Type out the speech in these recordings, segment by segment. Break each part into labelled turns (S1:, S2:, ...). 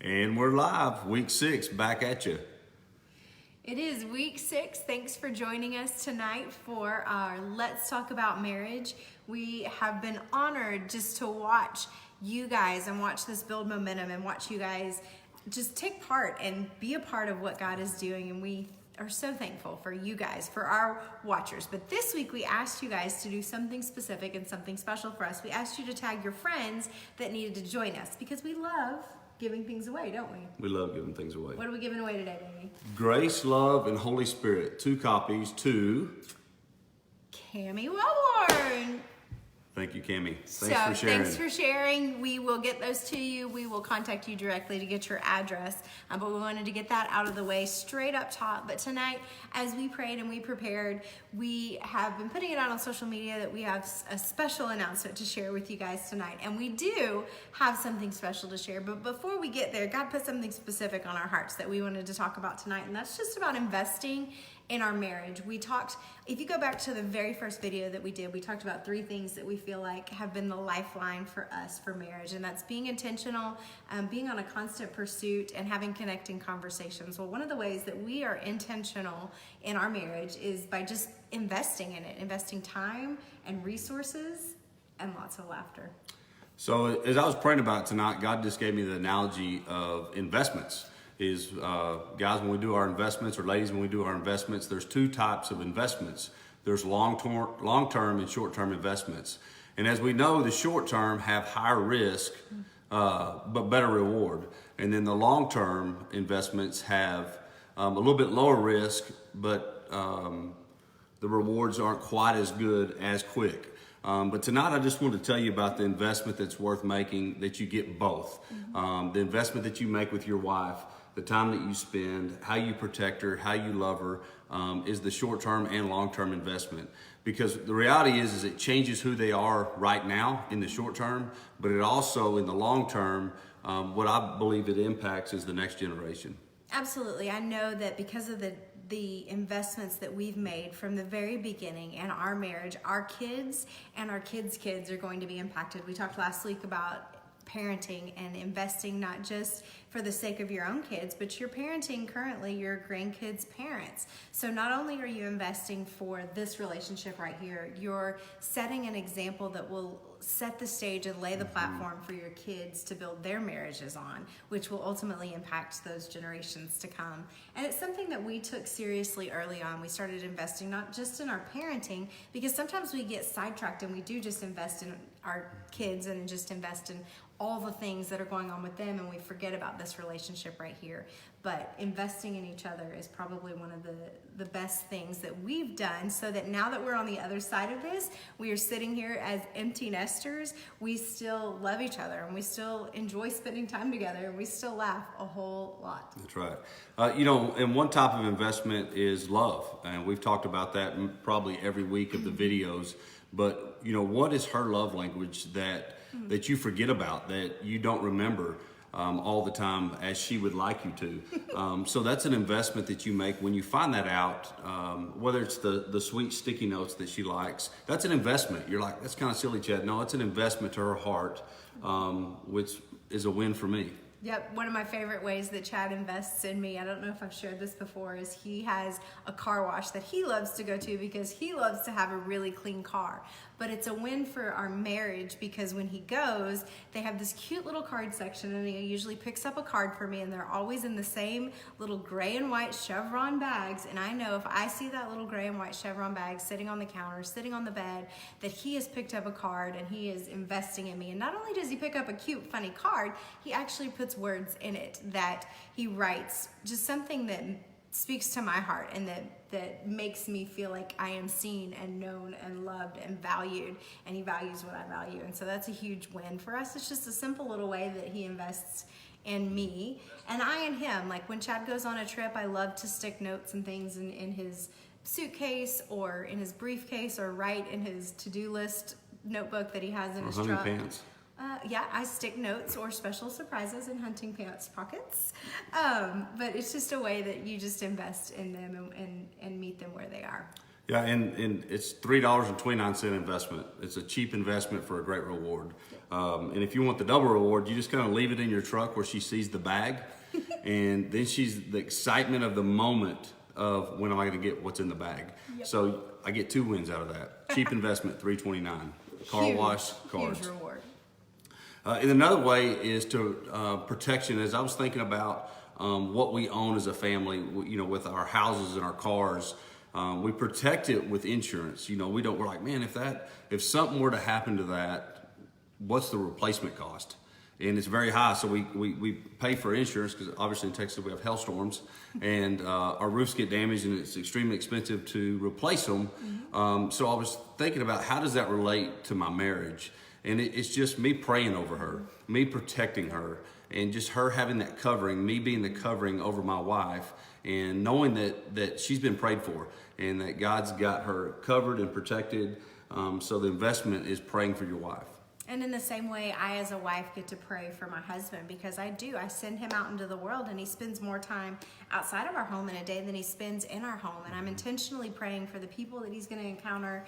S1: And we're live, week 6, back at you.
S2: It is week 6. Thanks for joining us tonight for our Let's Talk About Marriage. We have been honored just to watch you guys and watch this build momentum and watch you guys just take part and be a part of what God is doing. And we are so thankful for you guys, for our watchers. But this week we asked you guys to do something specific and something special for us. We asked you to tag your friends that needed to join us because we love giving things away, don't we?
S1: We love giving things away.
S2: What are we giving away today, baby?
S1: Grace, Love, and Holy Spirit. 2 copies to...
S2: Cami Wellborn.
S1: Thank you, Cami. Thanks for sharing.
S2: Thanks for sharing. We will get those to you. We will contact you directly to get your address. But we wanted to get that out of the way straight up top. But tonight, as we prayed and we prepared, we have been putting it out on social media that we have a special announcement to share with you guys tonight. And we do have something special to share. But before we get there, God put something specific on our hearts that we wanted to talk about tonight. And that's just about investing in our marriage. We talked, if you go back to the very first video that we did, we talked about 3 things that we feel like have been the lifeline for us for marriage. And that's being intentional, being on a constant pursuit, and having connecting conversations. Well, one of the ways that we are intentional in our marriage is by just investing in it, investing time and resources and lots of laughter.
S1: So as I was praying about it tonight, God just gave me the analogy of investments. Guys, when we do our investments, or ladies, when we do our investments, there's 2 types of investments. There's long-term and short-term investments. And as we know, the short-term have higher risk, but better reward. And then the long-term investments have a little bit lower risk, but the rewards aren't quite as good as quick. But tonight I just wanted to tell you about the investment that's worth making, that you get both. The investment that you make with your wife, the time that you spend, how you protect her, how you love her, is the short-term and long-term investment. Because the reality is it changes who they are right now in the short term, but it also, in the long term, what I believe it impacts is the next generation.
S2: Absolutely. I know that because of the investments that we've made from the very beginning in our marriage, our kids and our kids' kids are going to be impacted. We talked last week about parenting and investing not just for the sake of your own kids, but you're parenting currently your grandkids' parents. So not only are you investing for this relationship right here, you're setting an example that will set the stage and lay the platform for your kids to build their marriages on, which will ultimately impact those generations to come. And it's something that we took seriously early on. We started investing not just in our parenting, because sometimes we get sidetracked and we do just invest in our kids and just invest in all the things that are going on with them, and we forget about this relationship right here. But investing in each other is probably one of the best things that we've done, so that now that we're on the other side of this, we are sitting here as empty nesters. We still love each other, and we still enjoy spending time together, and we still laugh a whole lot.
S1: That's right. And one type of investment is love, and we've talked about that probably every week of the videos. But what is her love language that you forget about, that you don't remember all the time as she would like you to? So that's an investment that you make when you find that out, whether it's the sweet sticky notes that she likes. That's an investment. You're like, that's kind of silly, Chad. No, it's an investment to her heart, which is a win for me.
S2: Yep, one of my favorite ways that Chad invests in me, I don't know if I've shared this before, is he has a car wash that he loves to go to because he loves to have a really clean car. But it's a win for our marriage because when he goes, they have this cute little card section, and he usually picks up a card for me, and they're always in the same little gray and white chevron bags. And I know if I see that little gray and white chevron bag sitting on the counter, sitting on the bed, that he has picked up a card and he is investing in me. And not only does he pick up a cute, funny card, he actually puts words in it that he writes, just something that speaks to my heart and that makes me feel like I am seen and known and loved and valued, and he values what I value. And so that's a huge win for us. It's just a simple little way that he invests in me and I in him. Like when Chad goes on a trip, I love to stick notes and things in his suitcase or in his briefcase, or write in his to-do list notebook that he has in his truck.
S1: Pants.
S2: Yeah, I stick notes or special surprises in hunting pants pockets. But it's just a way that you just invest in them and meet them where they are.
S1: Yeah, and it's $3.29 investment. It's a cheap investment for a great reward. And if you want the double reward, you just kind of leave it in your truck where she sees the bag, and then she's the excitement of the moment of when am I going to get what's in the bag.
S2: Yep.
S1: So I get 2 wins out of that. Cheap investment, $3.29. Car wash, cards.
S2: Huge reward.
S1: And another way is to protection. As I was thinking about what we own as a family, with our houses and our cars, we protect it with insurance. We're like, man, if something were to happen to that, what's the replacement cost? And it's very high, so we pay for insurance because obviously in Texas we have hailstorms, and our roofs get damaged, and it's extremely expensive to replace them. So I was thinking about how does that relate to my marriage, and it's just me praying over her, me protecting her, and just her having that covering, me being the covering over my wife, and knowing that she's been prayed for, and that God's got her covered and protected. So the investment is praying for your wife.
S2: And in the same way, I as a wife get to pray for my husband, because I send him out into the world, and he spends more time outside of our home in a day than he spends in our home. And I'm intentionally praying for the people that he's going to encounter,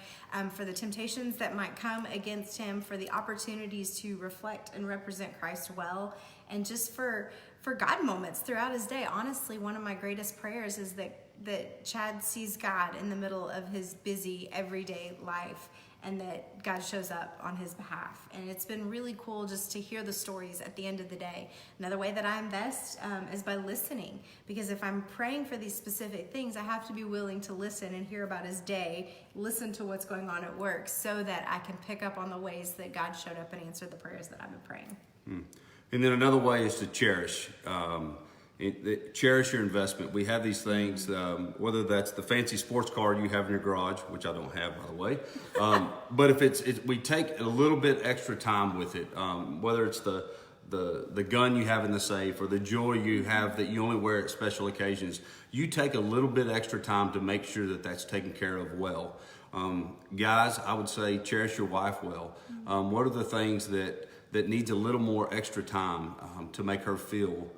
S2: for the temptations that might come against him, for the opportunities to reflect and represent Christ well, and just for God moments throughout his day. Honestly, one of my greatest prayers is that Chad sees God in the middle of his busy everyday life, and that God shows up on his behalf. And it's been really cool just to hear the stories at the end of the day. Another way that I invest is by listening, because if I'm praying for these specific things, I have to be willing to listen and hear about his day, listen to what's going on at work, so that I can pick up on the ways that God showed up and answered the prayers that I've been praying.
S1: And then another way is to cherish. Cherish your investment. We have these things, whether that's the fancy sports car you have in your garage, which I don't have, by the way. But if we take a little bit extra time with it, whether it's the gun you have in the safe or the jewelry you have that you only wear at special occasions, you take a little bit extra time to make sure that that's taken care of well. Guys, I would say cherish your wife well. What are the things that needs a little more extra time to make her feel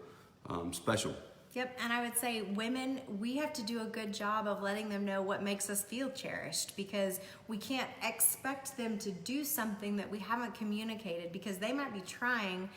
S1: special?
S2: Yep, and I would say women, we have to do a good job of letting them know what makes us feel cherished, because we can't expect them to do something that we haven't communicated, because they might be trying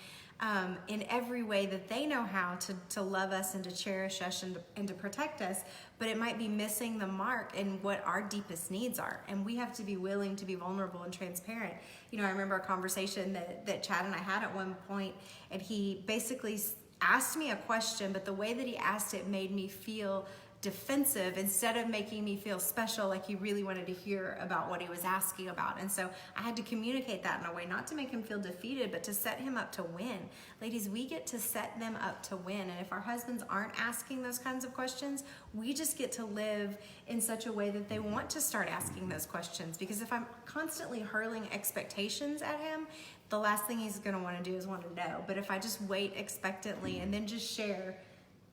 S2: in every way that they know how to love us and to cherish us and to protect us, but it might be missing the mark in what our deepest needs are. And we have to be willing to be vulnerable and transparent. I remember a conversation that Chad and I had at one point, and he basically asked me a question, but the way that he asked it made me feel defensive instead of making me feel special, like he really wanted to hear about what he was asking about. And so I had to communicate that in a way, not to make him feel defeated, but to set him up to win. Ladies, we get to set them up to win. And if our husbands aren't asking those kinds of questions, we just get to live in such a way that they want to start asking those questions. Because if I'm constantly hurling expectations at him, the last thing he's going to want to do is want to know. But if I just wait expectantly and then just share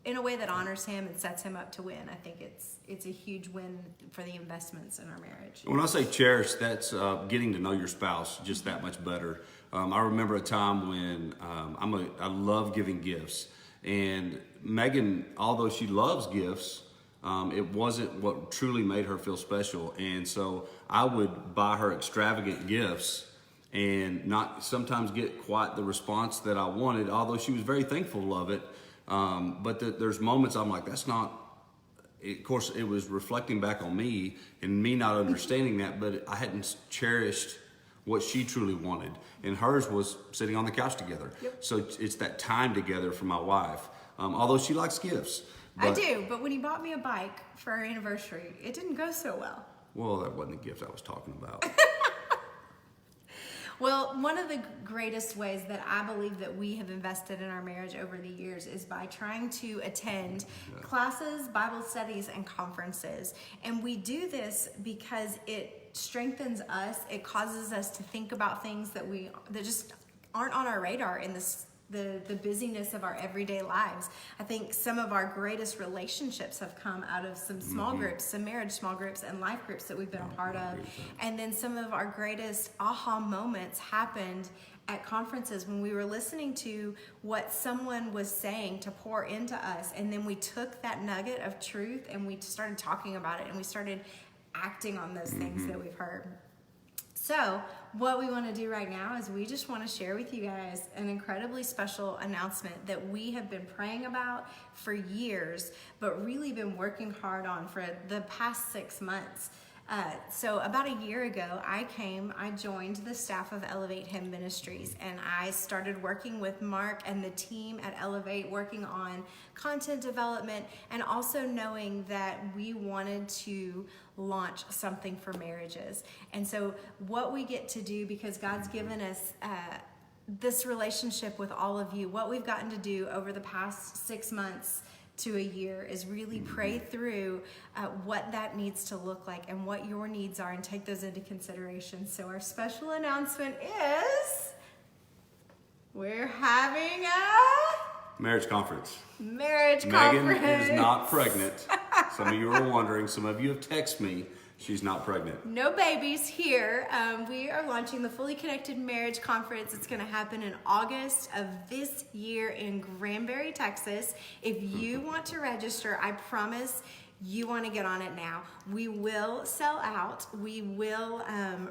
S2: in a way that honors him and sets him up to win, I think it's a huge win for the investments in our marriage.
S1: When I say cherish, that's getting to know your spouse just that much better. I remember a time when I love giving gifts, and Megan, although she loves gifts, it wasn't what truly made her feel special. And so I would buy her extravagant gifts and not sometimes get quite the response that I wanted, although she was very thankful of it. But there's moments I'm like, that's not, of course it was reflecting back on me and me not understanding that, but I hadn't cherished what she truly wanted. And hers was sitting on the couch together.
S2: Yep.
S1: So it's that time together for my wife, although she likes gifts.
S2: I do, but when he bought me a bike for our anniversary, it didn't go so well.
S1: Well, that wasn't the gift I was talking about.
S2: Well, one of the greatest ways that I believe that we have invested in our marriage over the years is by trying to attend classes, Bible studies, and conferences. And we do this because it strengthens us. It causes us to think about things that just aren't on our radar in the busyness of our everyday lives. I think some of our greatest relationships have come out of some small groups, some marriage small groups and life groups that we've been a part of. And then some of our greatest aha moments happened at conferences when we were listening to what someone was saying to pour into us. And then we took that nugget of truth and we started talking about it, and we started acting on those things that we've heard. So what we want to do right now is we just want to share with you guys an incredibly special announcement that we have been praying about for years, but really been working hard on for the past 6 months. So about a year ago, I joined the staff of Elevate Hymn Ministries, and I started working with Mark and the team at Elevate, working on content development, and also knowing that we wanted to launch something for marriages. And so what we get to do, because God's given us this relationship with all of you, what we've gotten to do over the past 6 months to a year is really pray through what that needs to look like and what your needs are, and take those into consideration. So our special announcement is we're having a
S1: Marriage conference.
S2: marriage
S1: Megan
S2: conference.
S1: is not pregnant. Some of you are wondering. Some of you have texted me. She's not pregnant.
S2: No babies here. We are launching the Fully Connected Marriage Conference. It's going to happen in August of this year in Granbury, Texas. If you want to register, I promise you want to get on it now. We will sell out. We will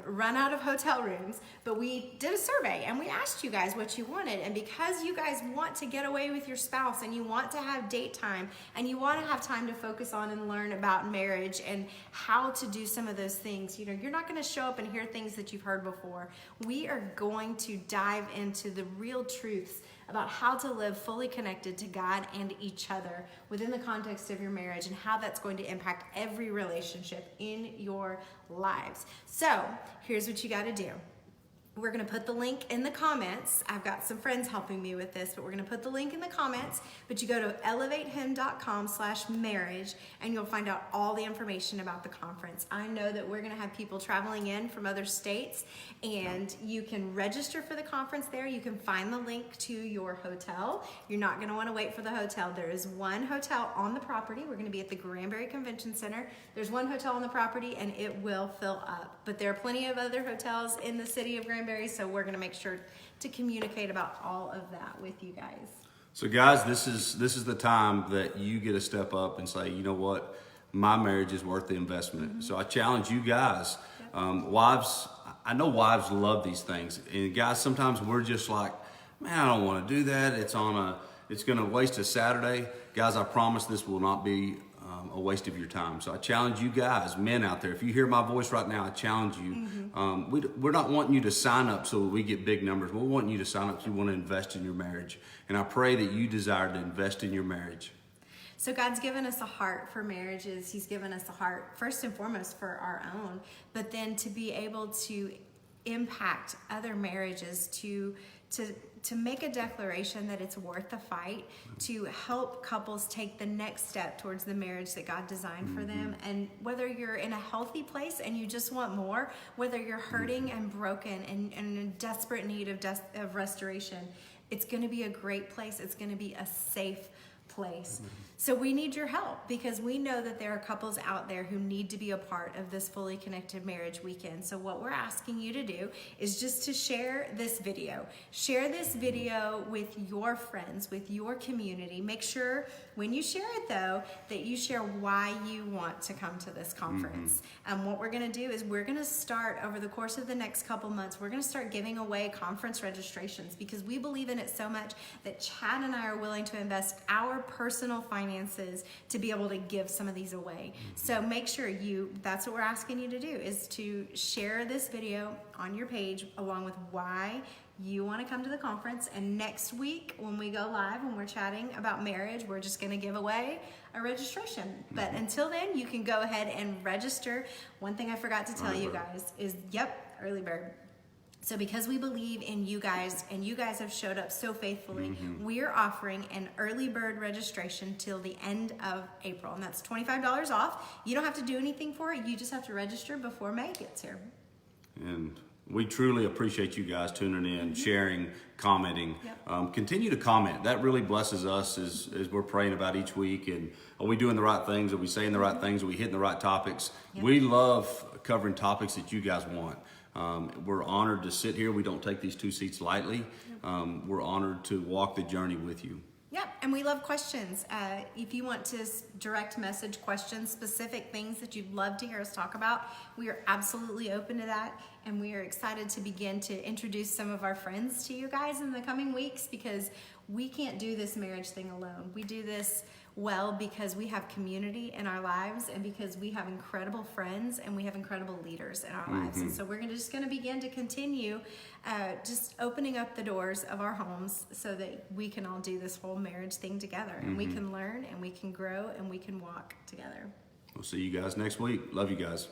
S2: run out of hotel rooms, but we did a survey and we asked you guys what you wanted. And because you guys want to get away with your spouse and you want to have date time and you want to have time to focus on and learn about marriage and how to do some of those things, you're not going to show up and hear things that you've heard before. We are going to dive into the real truths about how to live fully connected to God and each other within the context of your marriage, and how that's going to impact every relationship in your lives. So here's what you got to do. We're going to put the link in the comments. I've got some friends helping me with this, but we're going to put the link in the comments. But you go to elevatehim.com/marriage and you'll find out all the information about the conference. I know that we're going to have people traveling in from other states, and you can register for the conference there. You can find the link to your hotel. You're not going to want to wait for the hotel. There is one hotel on the property. We're going to be at the Granbury Convention Center. There's one hotel on the property and it will fill up. But there are plenty of other hotels in the city of Granbury. So we're going to make sure to communicate about all of that with you guys.
S1: So guys, this is the time that you get to step up and say, you know what, my marriage is worth the investment. So I challenge you guys, wives. I know wives love these things, and guys, sometimes we're just like, man, I don't want to do that. It's going to waste a Saturday. Guys, I promise this will not be a waste of your time. So I challenge you guys, men out there, if you hear my voice right now, I challenge you. We're not wanting you to sign up so we get big numbers. We're wanting you to sign up because you want to invest in your marriage. And I pray that you desire to invest in your marriage.
S2: So God's given us a heart for marriages. He's given us a heart, first and foremost, for our own, but then to be able to impact other marriages, to make a declaration that it's worth the fight, to help couples take the next step towards the marriage that God designed for them. And whether you're in a healthy place and you just want more, whether you're hurting and broken and in desperate need of restoration, it's going to be a great place. It's going to be a safe place. So we need your help, because we know that there are couples out there who need to be a part of this Fully Connected Marriage Weekend. So what we're asking you to do is just to share this video. Share this video with your friends, with your community. Make sure when you share it, though, that you share why you want to come to this conference. What we're going to do is we're going to start over the course of the next couple months, we're going to start giving away conference registrations, because we believe in it so much that Chad and I are willing to invest our personal finances to be able to give some of these away. So make sure that's what we're asking you to do, is to share this video on your page along with why you want to come to the conference. And next week when we go live, when we're chatting about marriage, we're just going to give away a registration. But until then, you can go ahead and register. One thing I forgot to tell you guys is, early bird. So because we believe in you guys, and you guys have showed up so faithfully, we're offering an early bird registration till the end of April. And that's $25 off. You don't have to do anything for it. You just have to register before May gets here.
S1: And we truly appreciate you guys tuning in, sharing, commenting. Continue to comment. That really blesses us as we're praying about each week. And are we doing the right things? Are we saying the right things? Are we hitting the right topics? We love covering topics that you guys want. We're honored to sit here. We don't take these 2 seats lightly. We're honored to walk the journey with you.
S2: Yep, and we love questions. If you want to direct message questions, specific things that you'd love to hear us talk about, we are absolutely open to that. And we are excited to begin to introduce some of our friends to you guys in the coming weeks, because we can't do this marriage thing alone. We do this well because we have community in our lives, and because we have incredible friends and we have incredible leaders in our lives. And so we're just going to begin to continue just opening up the doors of our homes so that we can all do this whole marriage thing together, and we can learn and we can grow and we can walk together.
S1: We'll see you guys next week. Love you guys.